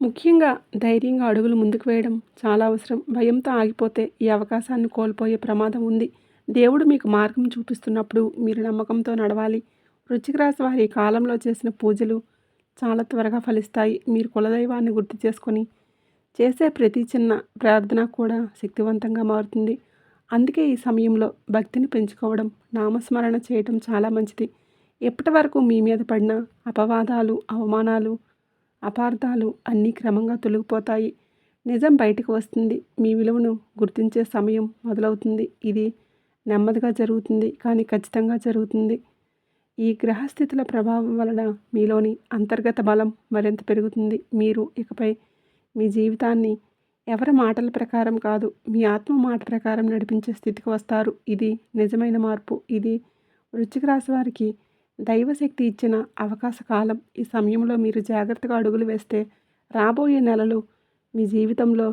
A: ముఖ్యంగా ధైర్యంగా అడుగులు ముందుకు వేయడం చాలా అవసరం. భయంతో ఆగిపోతే ఈ అవకాశాన్ని కోల్పోయే ప్రమాదం ఉంది. దేవుడు మీకు మార్గం చూపిస్తున్నప్పుడు మీరు నమ్మకంతో నడవాలి. వృశ్చిక రాశి వారి కాలంలో చేసిన పూజలు చాలా త్వరగా ఫలిస్తాయి. మీరు కులదైవాన్ని గుర్తు చేసుకొని చేసే ప్రతి చిన్న ప్రార్థన కూడా శక్తివంతంగా మారుతుంది. అందుకే ఈ సమయంలో భక్తిని పెంచుకోవడం, నామస్మరణ చేయటం చాలా మంచిది. ఎప్పటి వరకు మీ మీద పడిన అపవాదాలు, అవమానాలు, అపార్థాలు అన్నీ క్రమంగా తొలగిపోతాయి. నిజం బయటకు వస్తుంది. మీ విలువను గుర్తించే సమయం మొదలవుతుంది. ఇది నెమ్మదిగా జరుగుతుంది, కానీ ఖచ్చితంగా జరుగుతుంది. ఈ గ్రహస్థితుల ప్రభావం వలన మీలోని అంతర్గత బలం మరింత పెరుగుతుంది. మీరు ఇకపై మీ జీవితాన్ని ఎవరి మాటల ప్రకారం కాదు, మీ ఆత్మ మాట ప్రకారం నడిపించే స్థితికి వస్తారు. ఇది నిజమైన మార్పు. ఇది వృశ్చిక రాశి వారికి దైవశక్తి ఇచ్చిన అవకాశ కాలం. ఈ సమయంలో మీరు జాగ్రత్తగా అడుగులు వేస్తే రాబోయే నెలలు మీ జీవితంలో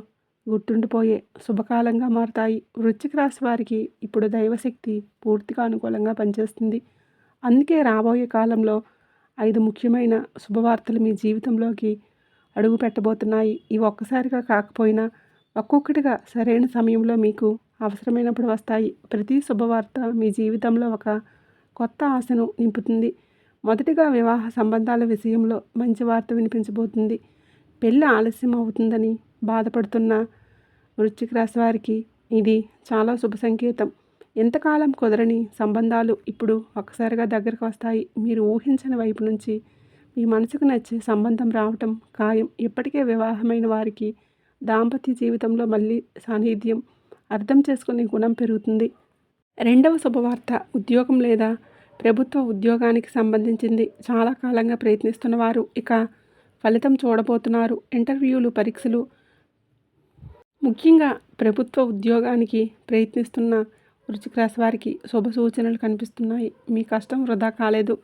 A: గుర్తుండిపోయే శుభకాలంగా మారుతాయి. వృశ్చిక రాశి వారికి ఇప్పుడు దైవశక్తి పూర్తిగా అనుకూలంగా పనిచేస్తుంది. అందుకే రాబోయే కాలంలో 5 ముఖ్యమైన శుభవార్తలు మీ జీవితంలోకి అడుగు పెట్టబోతున్నాయి. ఇవి ఒక్కసారిగా కాకపోయినా ఒక్కొక్కటిగా సరైన సమయంలో మీకు అవసరమైనప్పుడు వస్తాయి. ప్రతి శుభవార్త మీ జీవితంలో ఒక కొత్త ఆశను నింపుతుంది. మొదటిగా వివాహ సంబంధాల విషయంలో మంచి వార్త వినిపించబోతుంది. పెళ్ళి ఆలస్యం అవుతుందని బాధపడుతున్న వృశ్చిక రాశి వారికి ఇది చాలా శుభ సంకేతం. ఎంతకాలం కుదరని సంబంధాలు ఇప్పుడు ఒక్కసారిగా దగ్గరకు వస్తాయి. మీరు ఊహించని వైపు నుంచి మీ మనసుకు నచ్చే సంబంధం రావటం ఖాయం. ఇప్పటికే వివాహమైన వారికి దాంపత్య జీవితంలో మళ్ళీ సాన్నిధ్యం, అర్థం చేసుకునే గుణం పెరుగుతుంది. రెండవ శుభవార్త ఉద్యోగం లేదా ప్రభుత్వ ఉద్యోగానికి సంబంధించింది. చాలా కాలంగా ప్రయత్నిస్తున్న వారు ఇక ఫలితం చూడబోతున్నారు. ఇంటర్వ్యూలు, పరీక్షలు, ముఖ్యంగా ప్రభుత్వ ఉద్యోగానికి ప్రయత్నిస్తున్న వృశ్చిక రాశి వారికి శుభ సూచనలు కనిపిస్తున్నాయి. మీ కష్టం వృధా కాలేదు.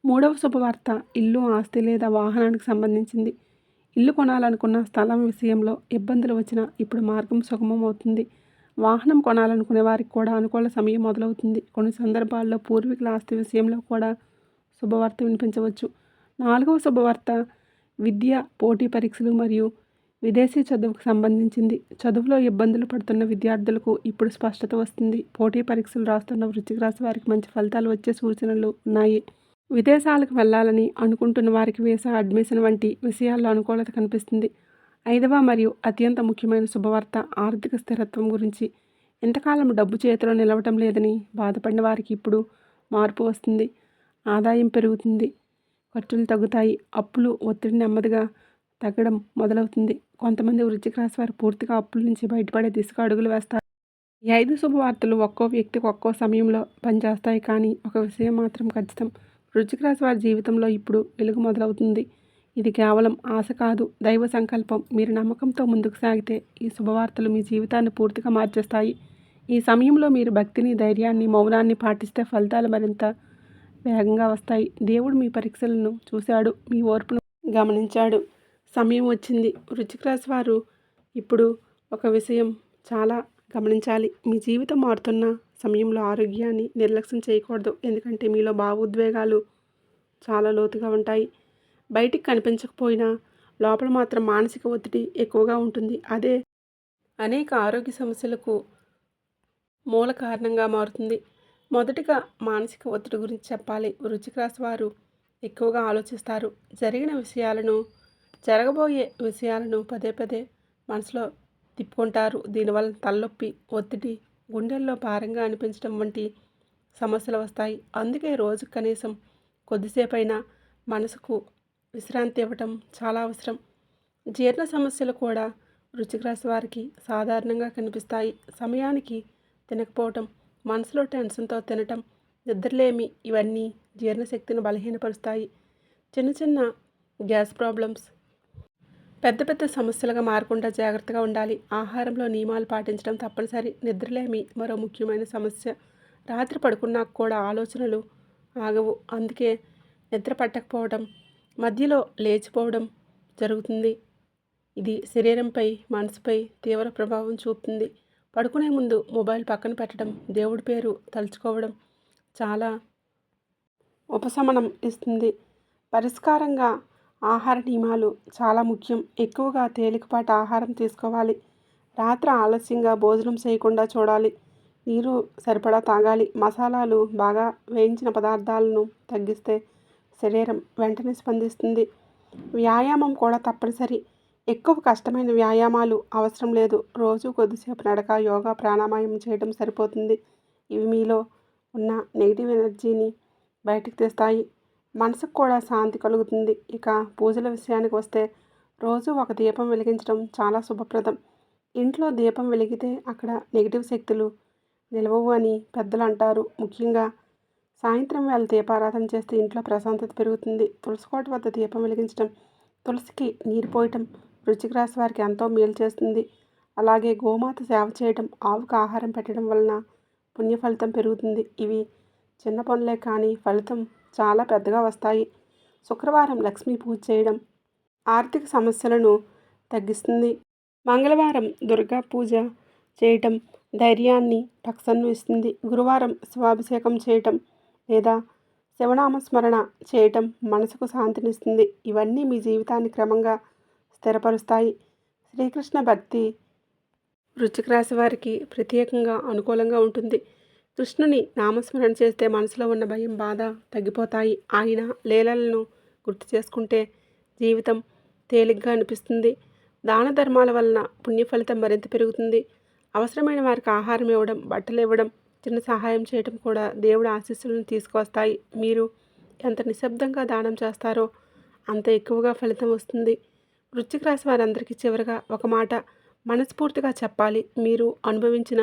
A: మూడవ శుభవార్త ఇల్లు, ఆస్తి లేదా వాహనానికి సంబంధించింది. ఇల్లు కొనాలనుకున్న స్థలం విషయంలో ఇబ్బందులు వచ్చినా ఇప్పుడు మార్గం సుగమం అవుతుంది. వాహనం కొనాలనుకునే వారికి కూడా అనుకూల సమయం మొదలవుతుంది. కొన్ని సందర్భాల్లో పూర్వీకుల ఆస్తి విషయంలో కూడా శుభవార్త వినిపించవచ్చు. నాలుగవ శుభవార్త విద్య, పోటీ పరీక్షలు మరియు విదేశీ చదువుకు సంబంధించింది. చదువులో ఇబ్బందులు పడుతున్న విద్యార్థులకు ఇప్పుడు స్పష్టత వస్తుంది. పోటీ పరీక్షలు రాస్తున్న వృశ్చిక రాశి వారికి మంచి ఫలితాలు వచ్చే సూచనలు ఉన్నాయి. విదేశాలకు వెళ్ళాలని అనుకుంటున్న వారికి వీసా, అడ్మిషన్ వంటి విషయాల్లో అనుకూలత కనిపిస్తుంది. 5వ మరియు అత్యంత ముఖ్యమైన శుభవార్త ఆర్థిక స్థిరత్వం గురించి. ఇంతకాలం డబ్బు చేతిలో నిలవటం లేదని బాధపడిన వారికి ఇప్పుడు మార్పు వస్తుంది. ఆదాయం పెరుగుతుంది, ఖర్చులు తగ్గుతాయి, అప్పులు ఒత్తిడి నెమ్మదిగా తగ్గడం మొదలవుతుంది. కొంతమంది వృశ్చిక రాశి వారు పూర్తిగా అప్పుల నుంచి బయటపడే దిశగా అడుగులు వేస్తారు. ఈ 5 శుభవార్తలు ఒక్కో వ్యక్తికి ఒక్కో సమయంలో పనిచేస్తాయి, కానీ ఒక విషయం మాత్రం ఖచ్చితం. వృశ్చిక రాశి వారి జీవితంలో ఇప్పుడు వెలుగు మొదలవుతుంది. ఇది కేవలం ఆశ కాదు, దైవ సంకల్పం. మీరు నమ్మకంతో ముందుకు సాగితే ఈ శుభవార్తలు మీ జీవితాన్ని పూర్తిగా మార్చేస్తాయి. ఈ సమయంలో మీరు భక్తిని, ధైర్యాన్ని, మౌనాన్ని పాటిస్తే ఫలితాలు మరింత వేగంగా వస్తాయి. దేవుడు మీ పరీక్షలను చూశాడు, మీ ఓర్పును గమనించాడు. సమయం వచ్చింది. వృశ్చిక రాశి వారు ఇప్పుడు ఒక విషయం చాలా గమనించాలి. మీ జీవితం మారుతున్న సమయంలో ఆరోగ్యాన్ని నిర్లక్ష్యం చేయకూడదు. ఎందుకంటే మీలో భావోద్వేగాలు చాలా లోతుగా ఉంటాయి. బయటికి కనిపించకపోయినా లోపల మాత్రం మానసిక ఒత్తిడి ఎక్కువగా ఉంటుంది. అదే అనేక ఆరోగ్య సమస్యలకు మూల కారణంగా మారుతుంది. మొదటిగా మానసిక ఒత్తిడి గురించి చెప్పాలి. వృశ్చిక రాశి వారు ఎక్కువగా ఆలోచిస్తారు. జరగబోయే విషయాలను పదే పదే మనసులో తిప్పుకుంటారు. దీనివల్ల తలనొప్పి, ఒత్తిడి, గుండెల్లో భారంగా అనిపించడం వంటి సమస్యలు వస్తాయి. అందుకే రోజు కనీసం కొద్దిసేపైనా మనసుకు విశ్రాంతి ఇవ్వటం చాలా అవసరం. జీర్ణ సమస్యలు కూడా వృశ్చిక రాశి వారికి సాధారణంగా కనిపిస్తాయి. సమయానికి తినకపోవటం, మనసులో టెన్షన్తో తినటం, నిద్రలేమి ఇవన్నీ జీర్ణశక్తిని బలహీనపరుస్తాయి. చిన్న చిన్న గ్యాస్ ప్రాబ్లమ్స్ పెద్ద పెద్ద సమస్యలుగా మారకుండా జాగ్రత్తగా ఉండాలి. ఆహారంలో నియమాలు పాటించడం తప్పనిసరి. నిద్రలేమి మరో ముఖ్యమైన సమస్య. రాత్రి పడుకున్నాక కూడా ఆలోచనలు ఆగవు. అందుకే నిద్ర పట్టకపోవడం, మధ్యలో లేచిపోవడం జరుగుతుంది. ఇది శరీరంపై, మనసుపై తీవ్ర ప్రభావం చూపుతుంది. పడుకునే ముందు మొబైల్ పక్కన పెట్టడం, దేవుడి పేరు తలుచుకోవడం చాలా ఉపశమనం ఇస్తుంది. పరిష్కారంగా ఆహార నియమాలు చాలా ముఖ్యం. ఎక్కువగా తేలికపాటి ఆహారం తీసుకోవాలి. రాత్రి ఆలస్యంగా భోజనం చేయకుండా చూడాలి. నీరు సరిపడా తాగాలి. మసాలాలు, బాగా వేయించిన పదార్థాలను తగ్గిస్తే శరీరం వెంటనే స్పందిస్తుంది. వ్యాయామం కూడా తప్పనిసరి. ఎక్కువ కష్టమైన వ్యాయామాలు అవసరం లేదు. రోజు కొద్దిసేపు నడక, యోగా, ప్రాణాయామం చేయడం సరిపోతుంది. ఇవి మీలో ఉన్న నెగిటివ్ ఎనర్జీని బయటికి తెస్తాయి. మనసుకు కూడా శాంతి కలుగుతుంది. ఇక పూజల విషయానికి వస్తే రోజు ఒక దీపం వెలిగించడం చాలా శుభప్రదం. ఇంట్లో దీపం వెలిగితే అక్కడ నెగిటివ్ శక్తులు నిలవవు అని పెద్దలు అంటారు. ముఖ్యంగా సాయంత్రం వేళ దీపారాధన చేస్తే ఇంట్లో ప్రశాంతత పెరుగుతుంది. తులసికోట వద్ద దీపం వెలిగించడం, తులసికి నీరు పోయటం వృశ్చిక రాశి వారికి ఎంతో మేలు చేస్తుంది. అలాగే గోమాత సేవ చేయడం, ఆవుకు ఆహారం పెట్టడం వలన పుణ్య ఫలితం పెరుగుతుంది. ఇవి చిన్న పనులే, కానీ ఫలితం చాలా పెద్దగా వస్తాయి. శుక్రవారం లక్ష్మీ పూజ చేయడం ఆర్థిక సమస్యలను తగ్గిస్తుంది. మంగళవారం దుర్గా పూజ చేయటం ధైర్యాన్ని, రక్షణను ఇస్తుంది. గురువారం శివాభిషేకం చేయటం లేదా శివనామస్మరణ చేయటం మనసుకు శాంతినిస్తుంది. ఇవన్నీ మీ జీవితాన్ని క్రమంగా స్థిరపరుస్తాయి. శ్రీకృష్ణ భక్తి వృశ్చిక రాశి వారికి ప్రత్యేకంగా అనుకూలంగా ఉంటుంది. కృష్ణుని నామస్మరణ చేస్తే మనసులో ఉన్న భయం, బాధ తగ్గిపోతాయి. ఆయన లీలలను గుర్తు చేసుకుంటే జీవితం తేలిగ్గా అనిపిస్తుంది. దాన ధర్మాల వలన పుణ్య ఫలితం మరింత పెరుగుతుంది. అవసరమైన వారికి ఆహారం ఇవ్వడం, బట్టలు ఇవ్వడం, చిన్న సహాయం చేయడం కూడా దేవుడి ఆశీస్సులను తీసుకువస్తాయి. మీరు ఎంత నిశ్శబ్దంగా దానం చేస్తారో అంత ఎక్కువగా ఫలితం వస్తుంది. వృశ్చిక రాశి వారందరికీ చివరగా ఒక మాట మనస్ఫూర్తిగా చెప్పాలి. మీరు అనుభవించిన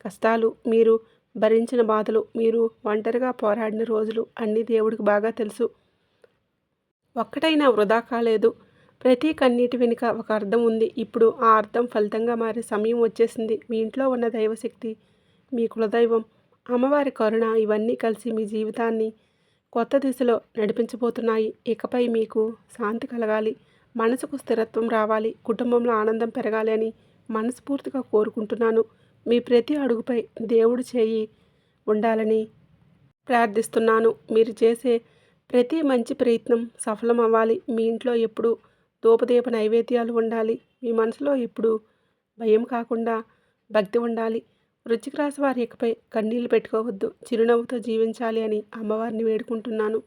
A: కష్టాలు, మీరు భరించిన బాధలు, మీరు ఒంటరిగా పోరాడిన రోజులు అన్నీ దేవుడికి బాగా తెలుసు. ఒక్కటైనా వృధా కాలేదు. ప్రతి కన్నీటి వెనుక ఒక అర్థం ఉంది. ఇప్పుడు ఆ అర్థం ఫలితంగా మారే సమయం వచ్చేసింది. మీ ఇంట్లో ఉన్న దైవశక్తి, మీ కులదైవం, అమ్మవారి కరుణ ఇవన్నీ కలిసి మీ జీవితాన్ని కొత్త దిశలో నడిపించబోతున్నాయి. ఇకపై మీకు శాంతి కలగాలి, మనసుకు స్థిరత్వం రావాలి, కుటుంబంలో ఆనందం పెరగాలి అని మనస్ఫూర్తిగా కోరుకుంటున్నాను. మీ ప్రతి అడుగుపై దేవుడి చేయి ఉండాలని ప్రార్థిస్తున్నాను. మీరు చేసే ప్రతి మంచి ప్రయత్నం సఫలం అవ్వాలి. మీ ఇంట్లో ఎప్పుడూ ధూపదీప నైవేద్యాలు ఉండాలి. మీ మనసులో ఎప్పుడు భయం కాకుండా భక్తి ఉండాలి. వృశ్చిక రాశి వారి ఇకపై కన్నీళ్లు పెట్టుకోవద్దు, చిరునవ్వుతో జీవించాలి అని అమ్మవారిని వేడుకుంటున్నాను.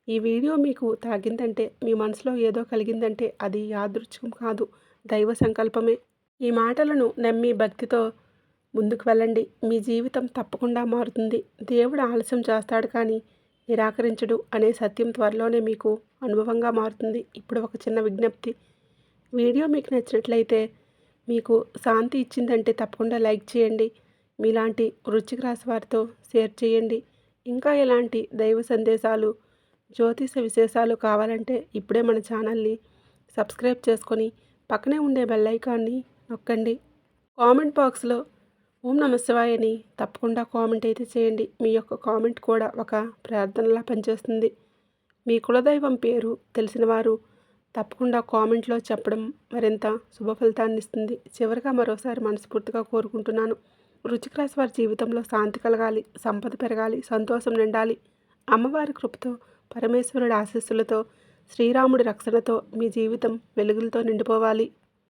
A: ఈ వీడియో మీకు తాకిందంటే, మీ మనసులో ఏదో కలిగిందంటే అది యాదృచ్ఛికం కాదు, దైవ సంకల్పమే. ఈ మాటలను నమ్మి భక్తితో ముందుకు వెళ్ళండి. మీ జీవితం తప్పకుండా మారుతుంది. దేవుడు ఆలస్యం చేస్తాడు కానీ నిరాకరించడు అనే సత్యం త్వరలోనే మీకు అనుభవంగా మారుతుంది. ఇప్పుడు ఒక చిన్న విజ్ఞప్తి. వీడియో మీకు నచ్చినట్లయితే, మీకు శాంతి ఇచ్చిందంటే తప్పకుండా లైక్ చేయండి. మీలాంటి వృశ్చిక రాశి వారితో షేర్ చేయండి. ఇంకా ఎలాంటి దైవ సందేశాలు, జ్యోతిష విశేషాలు కావాలంటే ఇప్పుడే మన ఛానల్ని సబ్స్క్రైబ్ చేసుకొని పక్కనే ఉండే బెల్ ఐకాన్ని నొక్కండి. కామెంట్ బాక్స్లో ఓం నమ శివాయ అని తప్పకుండా కామెంట్ అయితే చేయండి. మీ యొక్క కామెంట్ కూడా ఒక ప్రార్థనలా పనిచేస్తుంది. మీ కులదైవం పేరు తెలిసిన వారు తప్పకుండా కామెంట్లో చెప్పడం మరింత శుభ ఫలితాన్ని ఇస్తుంది. చివరిగా మరోసారి మనస్ఫూర్తిగా కోరుకుంటున్నాను, వృశ్చిక రాశి వారి జీవితంలో శాంతి కలగాలి, సంపద పెరగాలి, సంతోషం నిండాలి. అమ్మవారి కృపతో, పరమేశ్వరుడి ఆశీస్సులతో, శ్రీరాముడి రక్షణతో మీ జీవితం వెలుగులతో నిండిపోవాలి.